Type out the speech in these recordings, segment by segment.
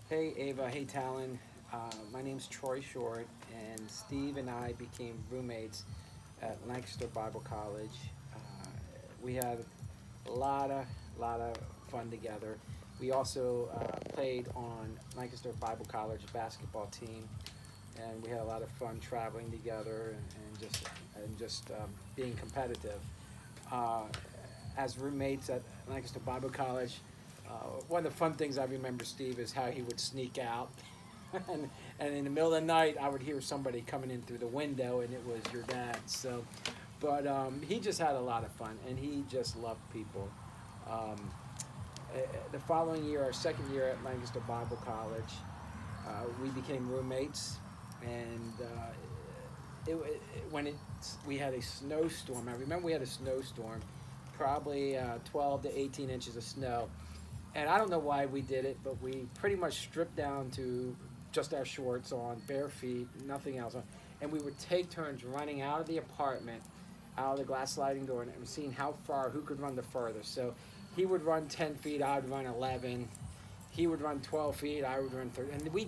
Hey Ava, hey Talon. My name's Troy Short, and Steve and I became roommates at Lancaster Bible College. We had a lot of fun together. We also played on Lancaster Bible College basketball team, and we had a lot of fun traveling together and just being competitive. Uh, as roommates at Lancaster Bible College, one of the fun things I remember, Steve, is how he would sneak out. And in the middle of the night, I would hear somebody coming in through the window, and it was your dad. But he just had a lot of fun, and he just loved people. Um, the following year, our second year at Lancaster Bible College, we became roommates, and when we had a snowstorm. I remember we had a snowstorm, probably 12 to 18 inches of snow, and I don't know why we did it, but we pretty much stripped down to just our shorts on, bare feet, nothing else on, and we would take turns running out of the apartment, out of the glass sliding door, and seeing who could run the furthest. So he would run 10 feet, I would run 11. He would run 12 feet, I would run 30. And we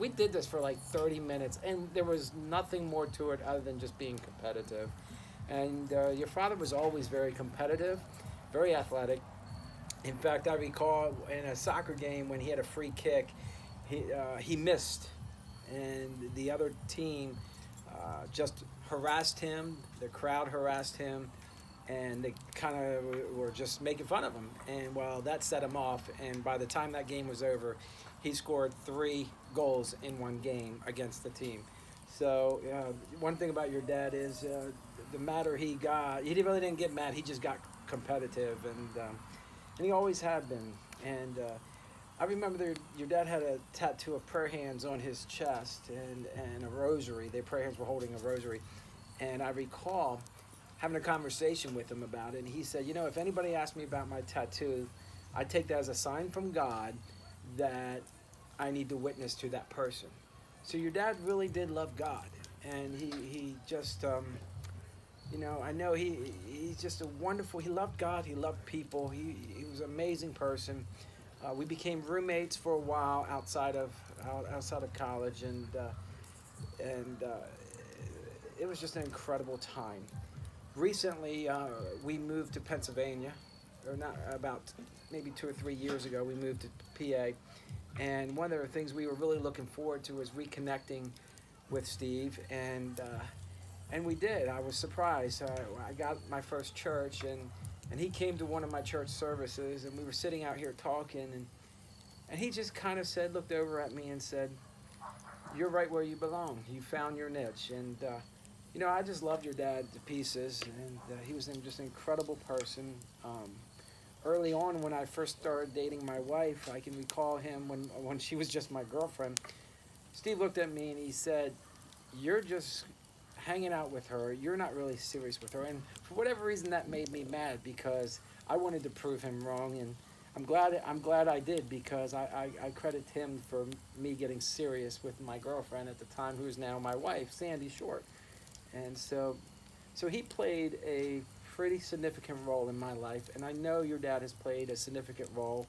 did this for like 30 minutes, and there was nothing more to it other than just being competitive. And your father was always very competitive, very athletic. In fact, I recall in a soccer game when he had a free kick, he missed, and the other team just harassed him. The crowd harassed him, and they kind of were just making fun of him. And well, that set him off. And by the time that game was over, he scored 3 goals in one game against the team. So one thing about your dad is the madder he got, he really didn't get mad. He just got competitive, and he always had been. And I remember your dad had a tattoo of prayer hands on his chest and a rosary. The prayer hands were holding a rosary. And I recall having a conversation with him about it. And he said, if anybody asks me about my tattoo, I take that as a sign from God that I need to witness to that person. So your dad really did love God. And he just, I know he's just a wonderful, he loved God, he loved people, he was an amazing person. We became roommates for a while outside of college, and it was just an incredible time. Recently, we moved to Pennsylvania, or not about maybe 2 or 3 years ago. We moved to PA, and one of the things we were really looking forward to was reconnecting with Steve, and we did. I was surprised. I got my first church, and he came to one of my church services, and we were sitting out here talking, and he just kind of looked over at me and said, "You're right where you belong. You found your niche." And I just loved your dad to pieces, and he was just an incredible person. Early on, when I first started dating my wife, I can recall him when she was just my girlfriend. Steve looked at me and he said, "You're just hanging out with her. You're not really serious with her." And for whatever reason, that made me mad because I wanted to prove him wrong, and I'm glad I did, because I credit him for me getting serious with my girlfriend at the time, who is now my wife, Sandy Short. And so he played a pretty significant role in my life, and I know your dad has played a significant role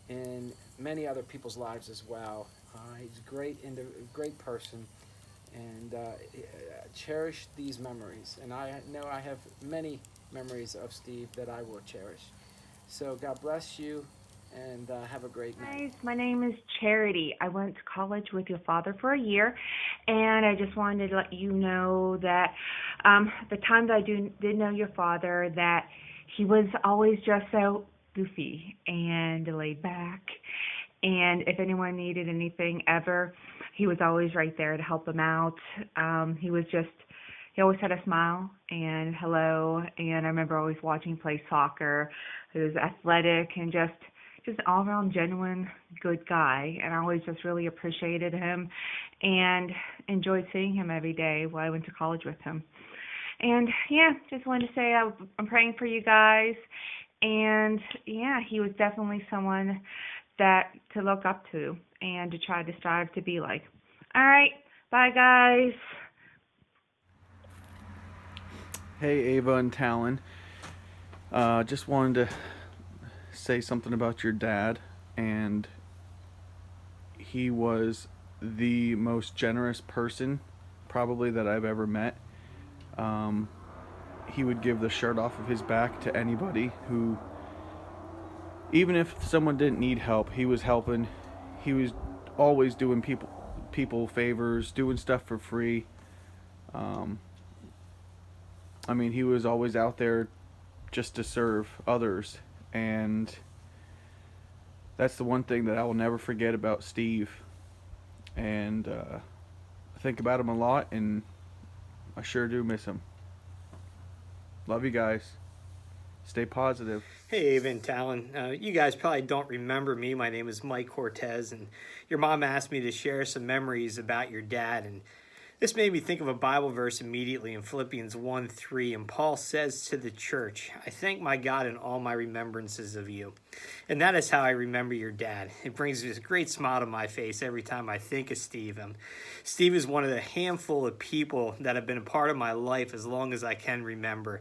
in many other people's lives as well. He's a great person, and cherish these memories. And I know I have many memories of Steve that I will cherish. So God bless you, and have a great night. Guys, my name is Charity. I went to college with your father for a year, and I just wanted to let you know that the time that did know your father, that he was always just so goofy and laid back. And if anyone needed anything ever, he was always right there to help them out. He always had a smile and hello. And I remember always watching him play soccer. He was athletic and just an all around genuine good guy, and I always just really appreciated him and enjoyed seeing him every day while I went to college with him. And yeah, just wanted to say I'm praying for you guys. And yeah, he was definitely someone that to look up to and to try to strive to be like. All right, bye guys. Hey, Ava and Talon. Just wanted to say something about your dad. And he was the most generous person probably that I've ever met. He would give the shirt off of his back to anybody who, even if someone didn't need help, he was helping. He was always doing people favors, doing stuff for free. I mean, he was always out there just to serve others, and that's the one thing that I will never forget about Steve. And I think about him a lot, and I sure do miss him. Love you guys. Stay positive. Hey, Ava and Talon. You guys probably don't remember me. My name is Mike Cortez, and your mom asked me to share some memories about your dad. And this made me think of a Bible verse immediately in Philippians 1:3. And Paul says to the church, "I thank my God in all my remembrances of you." And that is how I remember your dad. It brings a great smile to my face every time I think of Steve. Steve is one of the handful of people that have been a part of my life as long as I can remember.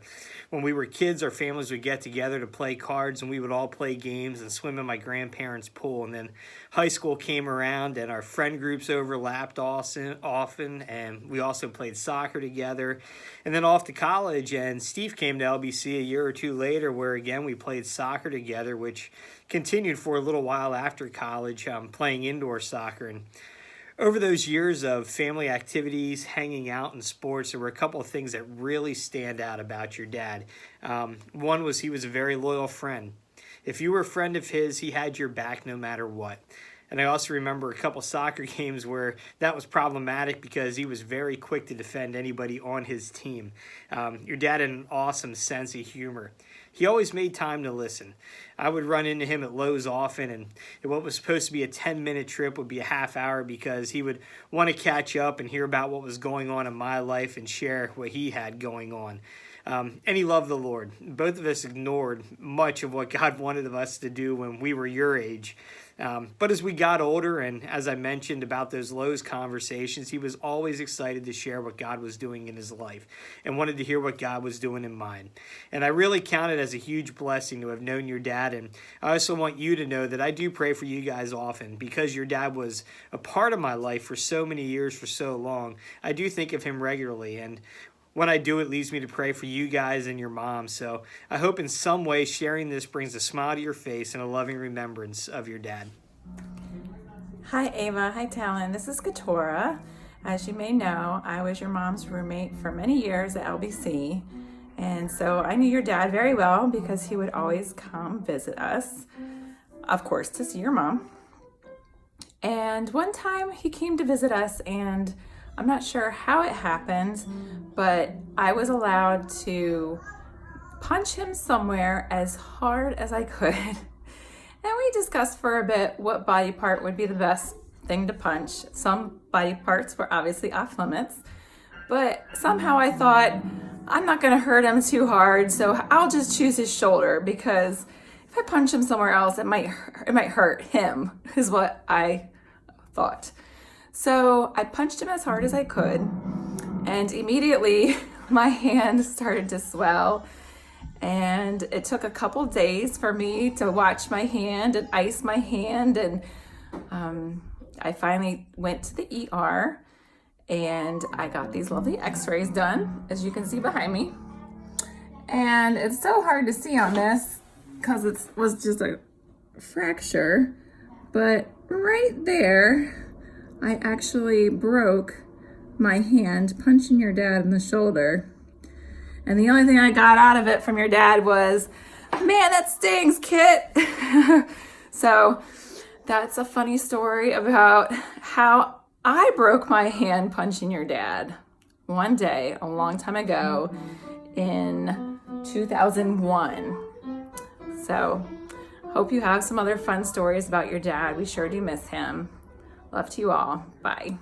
When we were kids, our families would get together to play cards, and we would all play games and swim in my grandparents' pool. And then high school came around, and our friend groups overlapped often, and we also played soccer together. And then off to college, and Steve came to LBC a year or two later, where again we played soccer together, which continued for a little while after college, playing indoor soccer. And over those years of family activities, hanging out in sports, there were a couple of things that really stand out about your dad. One was he was a very loyal friend. If you were a friend of his, he had your back no matter what. And I also remember a couple soccer games where that was problematic because he was very quick to defend anybody on his team. Your dad had an awesome sense of humor. He always made time to listen. I would run into him at Lowe's often, and what was supposed to be a 10-minute trip would be a half hour because he would want to catch up and hear about what was going on in my life and share what he had going on. And he loved the Lord. Both of us ignored much of what God wanted of us to do when we were your age. But as we got older, and as I mentioned about those Lowe's conversations, he was always excited to share what God was doing in his life and wanted to hear what God was doing in mine. And I really count it as a huge blessing to have known your dad. And I also want you to know that I do pray for you guys often because your dad was a part of my life for so many years, for so long. I do think of him regularly, and when I do, it leads me to pray for you guys and your mom. So I hope in some way sharing this brings a smile to your face and a loving remembrance of your dad. Hi, Ava. Hi, Talon. This is Katora. As you may know, I was your mom's roommate for many years at LBC. And so I knew your dad very well because he would always come visit us, of course, to see your mom. And one time he came to visit us, and I'm not sure how it happened, but I was allowed to punch him somewhere as hard as I could. And we discussed for a bit what body part would be the best thing to punch. Some body parts were obviously off limits, but somehow I thought, I'm not gonna hurt him too hard, so I'll just choose his shoulder, because if I punch him somewhere else, it might hurt him, is what I thought. So I punched him as hard as I could, and immediately my hand started to swell. And it took a couple days for me to watch my hand and ice my hand. And I finally went to the ER, and I got these lovely x-rays done, as you can see behind me. And it's so hard to see on this because it was just a fracture. But right there, I actually broke my hand punching your dad in the shoulder. And the only thing I got out of it from your dad was, "Man, that stings, Kit." So that's a funny story about how I broke my hand punching your dad one day a long time ago in 2001. So hope you have some other fun stories about your dad. We sure do miss him. Love to you all. Bye.